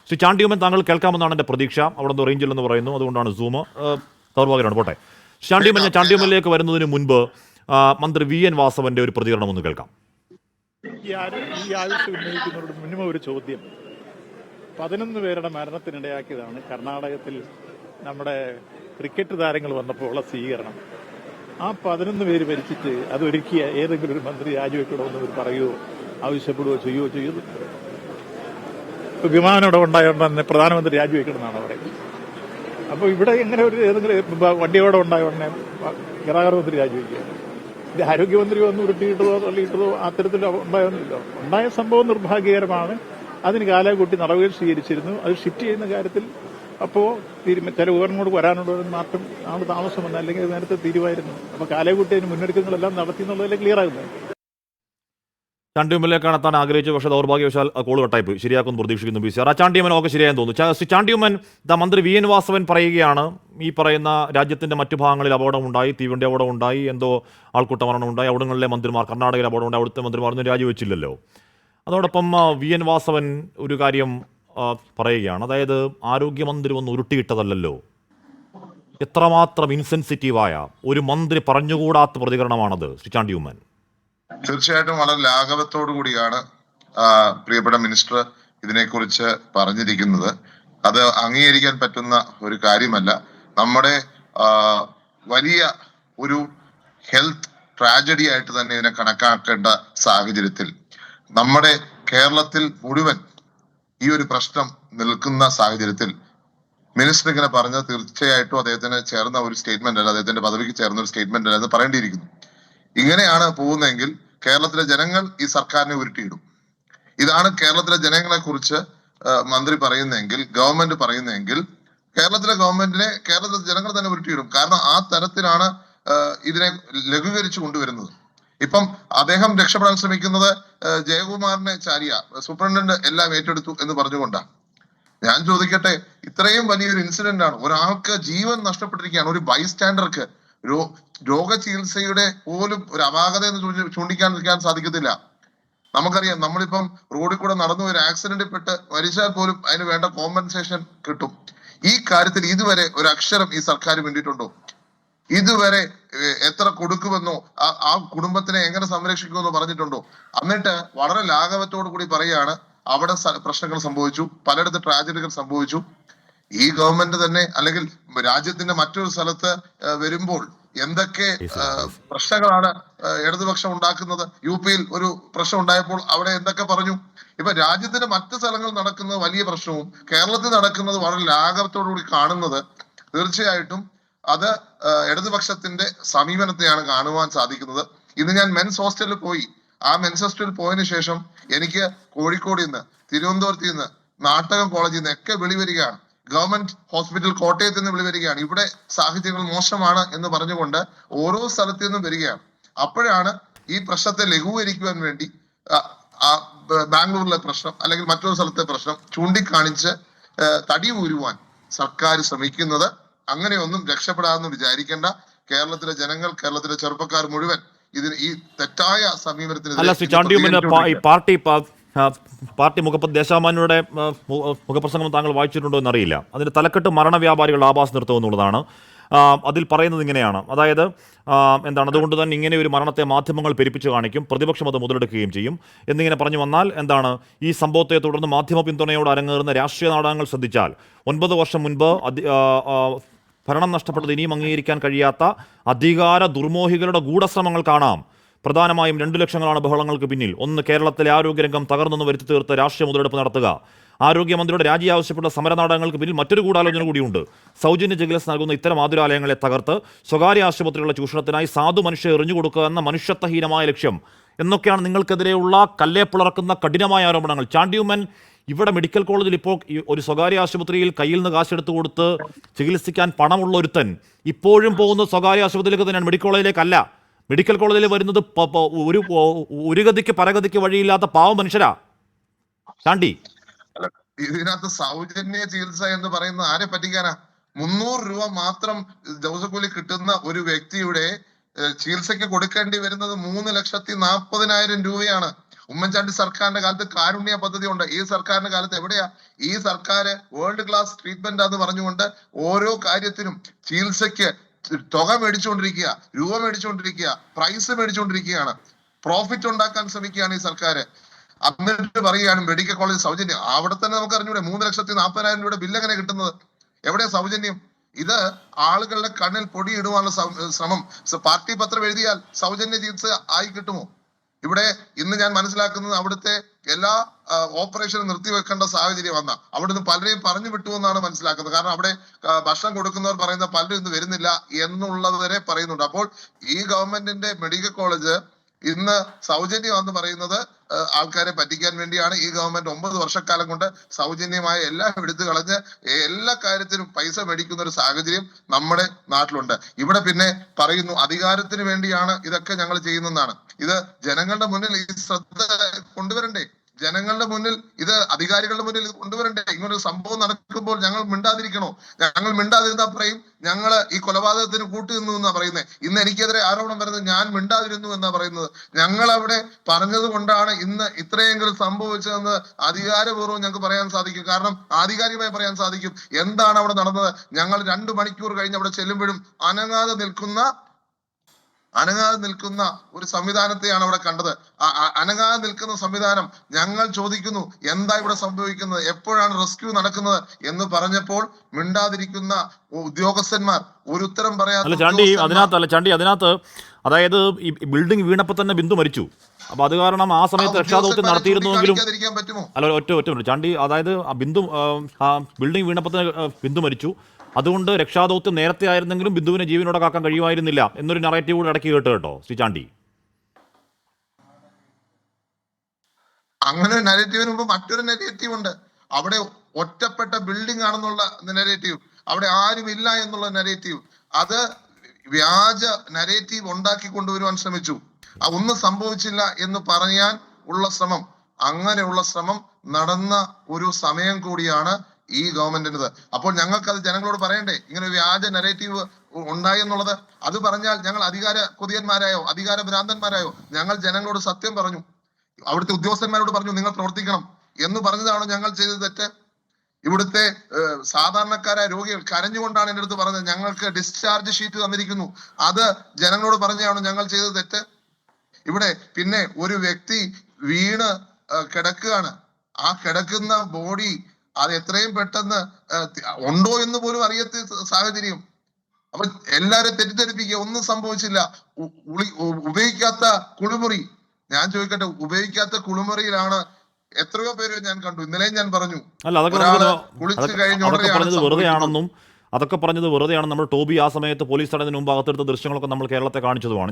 ശ്രീ ചാണ്ടിയുമ്മൻ, താങ്കൾ കേൾക്കാമെന്നാണ് എൻ്റെ പ്രതീക്ഷ. അവിടെ നിന്ന് റേഞ്ചില്ലെന്ന് പറയുന്നു, അതുകൊണ്ടാണ് സൂം ദൗർഭാഗ്യമാണ്. പോട്ടെ. ചാണ്ടിയുമ്മൻ, ഞാൻ ചാണ്ടിയുമ്മനിലേക്ക് വരുന്നതിന് മുൻപ് മന്ത്രി VN വാസവന്റെ ഒരു പ്രതികരണം ഒന്ന് കേൾക്കാം. ഈ ആവശ്യം ഉന്നയിക്കുന്നവരോട് മിനിമം ഒരു ചോദ്യം. 11 പേരുടെ മരണത്തിനിടയാക്കിയതാണ് കർണാടകത്തിൽ നമ്മുടെ ക്രിക്കറ്റ് താരങ്ങൾ വന്നപ്പോൾ ഉള്ള സ്വീകരണം. ആ 11 പേര് മരിച്ചിട്ട് അതൊരുക്കിയ ഏതെങ്കിലും ഒരു മന്ത്രി രാജിവെക്കണമെന്ന് അവർ പറയുകയോ ആവശ്യപ്പെടുകയോ ചെയ്യുകയോ ഇപ്പൊ വിമാനം ഉണ്ടായതുകൊണ്ട് തന്നെ പ്രധാനമന്ത്രി രാജിവെക്കണമെന്നാണ് പറയുന്നത്. അപ്പോൾ ഇവിടെ എങ്ങനെ ഒരു ഏതെങ്കിലും വണ്ടിയോടെ ഉണ്ടായ ഉടനെ ഗതാഗത മന്ത്രി രാജിവെക്കുക? ഇത് ആരോഗ്യമന്ത്രി വന്ന് ഉരുട്ടിയിട്ടതോ തള്ളിയിട്ടതോ അത്തരത്തിൽ ഉണ്ടായൊന്നുമില്ലോ. ഉണ്ടായ സംഭവം നിർഭാഗ്യകരമാണ്. അതിന് കാലകൂട്ടി നടപടികൾ സ്വീകരിച്ചിരുന്നു. അത് ഷിഫ്റ്റ് ചെയ്യുന്ന കാര്യത്തിൽ അപ്പോൾ ചില ഉപകരണങ്ങളോട് വരാനുള്ളതിന് മാത്രം ആണ് താമസം വന്നത്, അല്ലെങ്കിൽ നേരത്തെ തീരുമായിരുന്നു. അപ്പോൾ കാലകൂട്ടി അതിന് മുന്നൊരുക്കങ്ങളെല്ലാം നടത്തി എന്നുള്ളതിൽ ക്ലിയർ ആകുന്നത്. ചാണ്ടിയുമ്മനിലേക്കാണ് എത്താൻ ആഗ്രഹിച്ചു, പക്ഷേ ദൗർഭാഗ്യവശാൽ കോൾ കട്ടായിപ്പോയി. ശരിയാക്കുമെന്ന് പ്രതീക്ഷിക്കുന്നു PCR. ചാണ്ടിയുമ്മൻ ഒക്കെ ശരിയായെന്ന് തോന്നുന്നു. ശ്രീ ചാണ്ടിയുമ്മൻ, മന്ത്രി VN വാസവൻ പറയുകയാണ്, ഈ പറയുന്ന രാജ്യത്തിന്റെ മറ്റു ഭാഗങ്ങളിൽ അപകടമുണ്ടായി, തീവണ്ടി അപകടമുണ്ടായി, എന്തോ ആൾക്കൂട്ട മരണമുണ്ടായി, അവിടങ്ങളിലെ മന്ത്രിമാർ, കർണാടകയിൽ അപകടമുണ്ടായി, അവിടുത്തെ മന്ത്രിമാരൊന്നും രാജിവെച്ചില്ലല്ലോ. അതോടൊപ്പം VN വാസവൻ ഒരു കാര്യം പറയുകയാണ്, അതായത് ആരോഗ്യമന്ത്രി ഒന്ന് ഉരുട്ടിയിട്ടതല്ലോ. എത്രമാത്രം ഇൻസെൻസിറ്റീവായ ഒരു മന്ത്രി പറഞ്ഞുകൂടാത്ത പ്രതികരണമാണത് ശ്രീ ചാണ്ടിയുമ്മൻ? തീർച്ചയായിട്ടും വളരെ ലാഘവത്തോടു കൂടിയാണ് പ്രിയപ്പെട്ട മിനിസ്റ്റർ ഇതിനെക്കുറിച്ച് പറഞ്ഞിരിക്കുന്നത്. അത് അംഗീകരിക്കാൻ പറ്റുന്ന ഒരു കാര്യമല്ല. നമ്മുടെ വലിയ ഒരു ഹെൽത്ത് ട്രാജഡി ആയിട്ട് തന്നെ ഇതിനെ കണക്കാക്കേണ്ട സാഹചര്യത്തിൽ നമ്മുടെ കേരളത്തിൽ മുഴുവൻ ഈ ഒരു പ്രശ്നം നിൽക്കുന്ന സാഹചര്യത്തിൽ മിനിസ്റ്റർ ഇങ്ങനെ പറഞ്ഞത് തീർച്ചയായിട്ടും അദ്ദേഹത്തിന് ചേർന്ന ഒരു സ്റ്റേറ്റ്മെന്റ് അല്ല, അദ്ദേഹത്തിന്റെ പദവിക്ക് ചേർന്ന ഒരു സ്റ്റേറ്റ്മെന്റ് അല്ല എന്ന് പറയേണ്ടിയിരിക്കുന്നു. ഇങ്ങനെയാണ് പോകുന്നതെങ്കിൽ കേരളത്തിലെ ജനങ്ങൾ ഈ സർക്കാരിനെ ഉരുട്ടിയിടും. ഇതാണ് കേരളത്തിലെ ജനങ്ങളെ കുറിച്ച് മന്ത്രി പറയുന്നതെങ്കിൽ, ഗവൺമെന്റ് പറയുന്നതെങ്കിൽ, കേരളത്തിലെ ജനങ്ങൾ തന്നെ ഉരുട്ടിയിടും. കാരണം ആ തരത്തിലാണ് ഇതിനെ ലഘൂകരിച്ചു കൊണ്ടുവരുന്നത്. ഇപ്പം അദ്ദേഹം രക്ഷപ്പെടാൻ ശ്രമിക്കുന്നത് ജയകുമാറിനെ ചാരിയ സൂപ്രണ്ടന്റ് എല്ലാം ഏറ്റെടുത്തു എന്ന് പറഞ്ഞുകൊണ്ടാണ്. ഞാൻ ചോദിക്കട്ടെ, ഇത്രയും വലിയൊരു ഇൻസിഡന്റ് ആണ്, ഒരാൾക്ക് ജീവൻ നഷ്ടപ്പെട്ടിരിക്കുകയാണ്, ഒരു ബൈസ്റ്റാൻഡർക്ക് രോഗചികിത്സയുടെ പോലും ഒരു അപാകത എന്ന് ചൂണ്ടിക്കാണിക്കാൻ സാധിക്കത്തില്ല. നമുക്കറിയാം, നമ്മളിപ്പം റോഡിൽ കൂടെ നടന്നു ഒരു ആക്സിഡന്റിൽ പെട്ട് മരിച്ചാൽ പോലും അതിന് വേണ്ട കോമ്പൻസേഷൻ കിട്ടും. ഈ കാര്യത്തിൽ ഇതുവരെ ഒരു അക്ഷരം ഈ സർക്കാർ വേണ്ടിയിട്ടുണ്ടോ? ഇതുവരെ എത്ര കൊടുക്കുമെന്നോ ആ കുടുംബത്തിനെ എങ്ങനെ സംരക്ഷിക്കുമെന്നോ പറഞ്ഞിട്ടുണ്ടോ? എന്നിട്ട് വളരെ ലാഘവത്തോടു കൂടി പറയുകയാണ് അവിടെ പ്രശ്നങ്ങൾ സംഭവിച്ചു, പലയിടത്ത് ട്രാജഡികൾ സംഭവിച്ചു. ഈ ഗവൺമെന്റ് തന്നെ അല്ലെങ്കിൽ രാജ്യത്തിന്റെ മറ്റൊരു സ്ഥലത്ത് വരുമ്പോൾ എന്തൊക്കെ പ്രശ്നങ്ങളാണ് ഇടതുപക്ഷം ഉണ്ടാക്കുന്നത്? UP-യിൽ ഒരു പ്രശ്നം ഉണ്ടായപ്പോൾ അവിടെ എന്തൊക്കെ പറഞ്ഞു? ഇപ്പൊ രാജ്യത്തിന്റെ മറ്റു സ്ഥലങ്ങളിൽ നടക്കുന്നത് വലിയ പ്രശ്നവും കേരളത്തിൽ നടക്കുന്നത് വളരെ ലാഘവത്തോടു കൂടി കാണുന്നത് തീർച്ചയായിട്ടും അത് ഇടതുപക്ഷത്തിന്റെ സമീപനത്തെയാണ് കാണുവാൻ സാധിക്കുന്നത്. ഇന്ന് ഞാൻ മെൻസ് ഹോസ്റ്റലിൽ പോയി. ആ മെൻസ് ഹോസ്റ്റലിൽ പോയതിനു ശേഷം എനിക്ക് കോഴിക്കോട് നിന്ന്, തിരുവനന്തപുരത്ത് നിന്ന്, നാട്ടകം കോളേജിൽ നിന്ന് ഒക്കെ വിളി വരികയാണ്. ഗവൺമെന്റ് ഹോസ്പിറ്റൽ കോട്ടയത്ത് നിന്ന് വിളി വരികയാണ്. ഇവിടെ സാഹചര്യങ്ങൾ മോശമാണ് എന്ന് പറഞ്ഞുകൊണ്ട് ഓരോ സ്ഥലത്തു നിന്നും വരികയാണ്. അപ്പോഴാണ് ഈ പ്രശ്നത്തെ ലഘൂകരിക്കുവാൻ വേണ്ടി ബാംഗ്ലൂരിലെ പ്രശ്നം അല്ലെങ്കിൽ മറ്റൊരു സ്ഥലത്തെ പ്രശ്നം ചൂണ്ടിക്കാണിച്ച് തടി ഊരുവാൻ സർക്കാർ ശ്രമിക്കുന്നത്. അങ്ങനെയൊന്നും രക്ഷപ്പെടാമെന്ന് വിചാരിക്കേണ്ട. കേരളത്തിലെ ജനങ്ങൾ, കേരളത്തിലെ ചെറുപ്പക്കാർ മുഴുവൻ ഇതിന് ഈ തെറ്റായ സമീപനത്തിന് പാർട്ടി മുഖപ്രസംഗം ദേശാമാന്യരുടെ മുഖപ്രസംഗം താങ്കൾ വായിച്ചിട്ടുണ്ടോ എന്നറിയില്ല. അതിന്റെ തലക്കെട്ട് മരണവ്യാപാരികൾ ആവാസ് നിർത്തും എന്നുള്ളതാണ്. അതിൽ പറയുന്നത് ഇങ്ങനെയാണ്, അതായത് അതുകൊണ്ട് തന്നെ ഇങ്ങനെ ഒരു മരണത്തെ മാധ്യമങ്ങൾ പെരുപ്പിച്ച് കാണിക്കും, പ്രതിപക്ഷം അത് മുതലെടുക്കുകയും ചെയ്യും എന്നിങ്ങനെ പറഞ്ഞു വന്നാൽ ഈ സംഭവത്തെ തുടർന്ന് മാധ്യമ പിന്തുണയോട് അരങ്ങേറുന്ന രാഷ്ട്രീയ നാടകങ്ങൾ ശ്രദ്ധിച്ചാൽ 9 വർഷം മുൻപ് ഭരണം നഷ്ടപ്പെട്ടത് ഇനിയും അംഗീകരിക്കാൻ കഴിയാത്ത അധികാര ദുർമോഹികളുടെ ഗൂഢശ്രമങ്ങൾ കാണാം. പ്രധാനമായും 2 ലക്ഷങ്ങളാണ് ബഹളങ്ങൾക്ക് പിന്നിൽ. ഒന്ന്, കേരളത്തിലെ ആരോഗ്യരംഗം തകർന്നെന്ന് വരുത്തി തീർത്ത് രാഷ്ട്രീയ മുതലെടുപ്പ് നടത്തുക. ആരോഗ്യമന്ത്രിയുടെ രാജി ആവശ്യപ്പെട്ട സമരനാടകങ്ങൾക്ക് പിന്നിൽ മറ്റൊരു ഗൂഢാലോചന കൂടിയുണ്ട്. സൗജന്യ ചികിത്സ നൽകുന്ന ഇത്തരം ആതുരാലയങ്ങളെ തകർത്ത് സ്വകാര്യ ആശുപത്രികളുടെ ചൂഷണത്തിനായി സാധു മനുഷ്യരെ എറിഞ്ഞുകൊടുക്കുക എന്ന മനുഷ്യത്വഹീനമായ ലക്ഷ്യം എന്നൊക്കെയാണ് നിങ്ങൾക്കെതിരെയുള്ള കല്ലേപ്പിളർക്കുന്ന കഠിനമായ ആരോപണങ്ങൾ. ചാണ്ടിയുമ്മൻ, ഇവിടെ മെഡിക്കൽ കോളേജിൽ ഇപ്പോൾ ഒരു സ്വകാര്യ ആശുപത്രിയിൽ കയ്യിൽ നിന്ന് കാശെടുത്ത് കൊടുത്ത് ചികിത്സിക്കാൻ പണമുള്ള ഒരുത്തൻ ഇപ്പോഴും പോകുന്നത് സ്വകാര്യ ആശുപത്രിയിലേക്ക് തന്നെയാണ്, മെഡിക്കൽ കോളേജിലേക്കല്ല. മെഡിക്കൽ കോളേജിൽ വരുന്നത് ഒരു ഗതിക്ക് പരഗതിക്ക് വഴിയില്ലാത്ത പാവ മനുഷ്യരാ. ചാണ്ടി, ഇതിനകത്ത് സൗജന്യ ചികിത്സ എന്ന് പറയുന്നത് ആരെ പറ്റിക്കാനാ? 300 രൂപ മാത്രം ദിവസക്കൂലി കിട്ടുന്ന ഒരു വ്യക്തിയുടെ ചികിത്സയ്ക്ക് കൊടുക്കേണ്ടി വരുന്നത് 3,40,40,000 രൂപയാണ്. ഉമ്മൻചാണ്ടി സർക്കാരിന്റെ കാലത്ത് കാരുണ്യ പദ്ധതി ഉണ്ട്. ഈ സർക്കാരിന്റെ കാലത്ത് എവിടെയാ? ഈ സർക്കാർ വേൾഡ് ക്ലാസ് ട്രീറ്റ്മെന്റ് എന്ന് പറഞ്ഞുകൊണ്ട് ഓരോ കാര്യത്തിനും ചികിത്സയ്ക്ക് തുക മേടിച്ചുകൊണ്ടിരിക്കുക, രൂപ മേടിച്ചുകൊണ്ടിരിക്കുക, പ്രൈസ് മേടിച്ചുകൊണ്ടിരിക്കുകയാണ്. പ്രോഫിറ്റ് ഉണ്ടാക്കാൻ ശ്രമിക്കുകയാണ് ഈ സർക്കാർ. എന്നിട്ട് പറയുകയാണ് മെഡിക്കൽ കോളേജ് സൗജന്യം. അവിടെ തന്നെ നമുക്ക് അറിഞ്ഞൂടെ 3,40,000 രൂപയുടെ ബില്ല് എങ്ങനെ കിട്ടുന്നത്? എവിടെയാ സൗജന്യം? ഇത് ആളുകളുടെ കണ്ണിൽ പൊടിയിടുവാനുള്ള ശ്രമം. പാർട്ടി പത്രം എഴുതിയാൽ സൗജന്യ ചികിത്സ ആയി കിട്ടുമോ? ഇവിടെ ഇന്ന് ഞാൻ മനസ്സിലാക്കുന്നത് അവിടുത്തെ എല്ലാ ഓപ്പറേഷനും നിർത്തിവെക്കേണ്ട സാഹചര്യം വന്ന അവിടുന്ന് പലരെയും പറഞ്ഞു വിട്ടു എന്നാണ് മനസ്സിലാക്കുന്നത്. കാരണം അവിടെ ഭക്ഷണം കൊടുക്കുന്നവർ പറയുന്ന പലരും ഇന്ന് വരുന്നില്ല എന്നുള്ളത് വരെ പറയുന്നുണ്ട്. അപ്പോൾ ഈ ഗവൺമെന്റിന്റെ മെഡിക്കൽ കോളേജ് ഇന്ന് സൗജന്യമാണെന്ന് പറയുന്നത് ആൾക്കാരെ പറ്റിക്കാൻ വേണ്ടിയാണ്. ഈ ഗവൺമെന്റ് 9 വർഷക്കാലം കൊണ്ട് സൗജന്യമായ എല്ലാം എടുത്തു കളഞ്ഞ് എല്ലാ കാര്യത്തിനും പൈസ മേടിക്കുന്ന ഒരു സാഹചര്യം നമ്മുടെ നാട്ടിലുണ്ട്. ഇവിടെ പിന്നെ പറയുന്നു അധികാരത്തിന് വേണ്ടിയാണ് ഇതൊക്കെ ഞങ്ങൾ ചെയ്യുന്നതെന്നാണ്. ഇത് ജനങ്ങളുടെ മുന്നിൽ ഈ ശ്രദ്ധ കൊണ്ടുവരണ്ടേ? ജനങ്ങളുടെ മുന്നിൽ ഇത് അധികാരികളുടെ മുന്നിൽ ഇത് കൊണ്ടുവരണ്ടേ? ഇങ്ങനൊരു സംഭവം നടക്കുമ്പോൾ ഞങ്ങൾ മിണ്ടാതിരിക്കണോ? ഞങ്ങൾ മിണ്ടാതിരുന്നാ പറയും ഞങ്ങൾ ഈ കൊലപാതകത്തിന് കൂട്ടുനിന്നു എന്നാ പറയുന്നത്. ഇന്ന് എനിക്കെതിരെ ആരോപണം വരുന്നത് ഞാൻ മിണ്ടാതിരുന്നു എന്നാ പറയുന്നത്. ഞങ്ങൾ അവിടെ പറഞ്ഞത് കൊണ്ടാണ് ഇന്ന് ഇത്രയെങ്കിലും സംഭവിച്ചതെന്ന് അധികാരപൂർവ്വം ഞങ്ങൾക്ക് പറയാൻ സാധിക്കും. കാരണം ആധികാരികമായി പറയാൻ സാധിക്കും എന്താണ് അവിടെ നടന്നത്. ഞങ്ങൾ 2 മണിക്കൂർ കഴിഞ്ഞ് അവിടെ ചെല്ലുമ്പോഴും അനങ്ങാതെ നിൽക്കുന്ന ഒരു സംവിധാനത്തെയാണ് അവിടെ കണ്ടത്. അനങ്ങാതെ നിൽക്കുന്ന സംവിധാനം. ഞങ്ങൾ ചോദിക്കുന്നു എന്താ ഇവിടെ സംഭവിക്കുന്നത്, എപ്പോഴാണ് റെസ്ക്യൂ നടക്കുന്നത് എന്ന് പറഞ്ഞപ്പോൾ മിണ്ടാതിരിക്കുന്ന ഉദ്യോഗസ്ഥന്മാർ, ഒരു ഉത്തരം പറയാത്ത അതിനകത്ത് അതായത് ഈ ബിൽഡിംഗ് വീണപ്പോൾ തന്നെ ബിന്ദു മരിച്ചു. അപ്പൊ അത് കാരണം ആ സമയത്ത് രക്ഷാദൗത്യം നടത്തിയിരുന്നുവെങ്കിലും പറ്റുമോ? അല്ല ഒറ്റ ചാണ്ടി, അതായത് ആ ബിന്ദു ബിൽഡിംഗ് വീണപ്പോൾ തന്നെ ബിന്ദു മരിച്ചു. അതുകൊണ്ട് രക്ഷാദൗത്യം നേരത്തെ ആയിരുന്നെങ്കിലും ബിന്ദുവിനെ ജീവനോടെ കാക്കാൻ കഴിയുമായിരുന്നില്ല എന്നൊരു നറേറ്റീവ് കൂടെ ഇടയ്ക്ക് കേട്ടോ ശ്രീ ചാണ്ടി. അങ്ങനെ നരേറ്റീവിന് മുമ്പ് മറ്റൊരു നരേറ്റീവ് ഉണ്ട്. അവിടെ ഒറ്റപ്പെട്ട ബിൽഡിംഗ് ആണെന്നുള്ള നരേറ്റീവ്, അവിടെ ആരും ഇല്ല എന്നുള്ള നരേറ്റീവ്. അത് വ്യാജ നരേറ്റീവ് ഉണ്ടാക്കി കൊണ്ടുവരുവാൻ ശ്രമിച്ചു. ഒന്നും സംഭവിച്ചില്ല എന്ന് പറയാൻ ഉള്ള ശ്രമം, അങ്ങനെയുള്ള ശ്രമം നടന്ന ഒരു സമയം കൂടിയാണ് ഈ ഗവൺമെന്റിൻ്റെത്. അപ്പോൾ ഞങ്ങൾക്കത് ജനങ്ങളോട് പറയണ്ടേ ഇങ്ങനെ വ്യാജ നരേറ്റീവ് ഉണ്ടായി എന്നുള്ളത്? അത് പറഞ്ഞാൽ ഞങ്ങൾ അധികാര കൊതിയന്മാരായോ അധികാര ഭ്രാന്തന്മാരായോ? ഞങ്ങൾ ജനങ്ങളോട് സത്യം പറഞ്ഞു, അവിടുത്തെ ഉദ്യോഗസ്ഥന്മാരോട് പറഞ്ഞു നിങ്ങൾ പ്രവർത്തിക്കണം എന്ന് പറഞ്ഞതാണോ ഞങ്ങൾ ചെയ്തത് തെറ്റ്? ഇവിടുത്തെ സാധാരണക്കാരായ രോഗികൾ കരഞ്ഞുകൊണ്ടാണ് എൻ്റെ അടുത്ത് പറഞ്ഞത് ഞങ്ങൾക്ക് ഡിസ്ചാർജ് ഷീറ്റ് തന്നിരിക്കുന്നു. അത് ജനങ്ങളോട് പറഞ്ഞതാണോ ഞങ്ങൾ ചെയ്തത് തെറ്റ്? ഇവിടെ പിന്നെ ഒരു വ്യക്തി വീണ് കിടക്കുകയാണ്. ആ കിടക്കുന്ന ബോഡി അത് എത്രയും പെട്ടെന്ന് ഉണ്ടോ എന്ന് പോലും അറിയാത്ത സാഹചര്യം. അപ്പൊ എല്ലാരും തെറ്റിദ്ധരിപ്പിക്കുക, ഒന്നും സംഭവിച്ചില്ല. ഉപയോഗിക്കാത്ത കുളിമുറി. ഞാൻ ചോദിക്കട്ടെ, ഉപയോഗിക്കാത്ത കുളിമുറിയിലാണ് എത്രയോ പേര് ഞാൻ കണ്ടു. ഇന്നലെയും ഞാൻ പറഞ്ഞു അതൊക്കെ പറഞ്ഞത് വെറുതെയാണെന്നും നമ്മൾ ടോബി ആ സമയത്ത് പോലീസ് തടഞ്ഞതിന് മുമ്പ് അകത്തെടുത്ത ദൃശ്യങ്ങളൊക്കെ നമ്മൾ കേരളത്തെ കാണിച്ചതുമാണ്.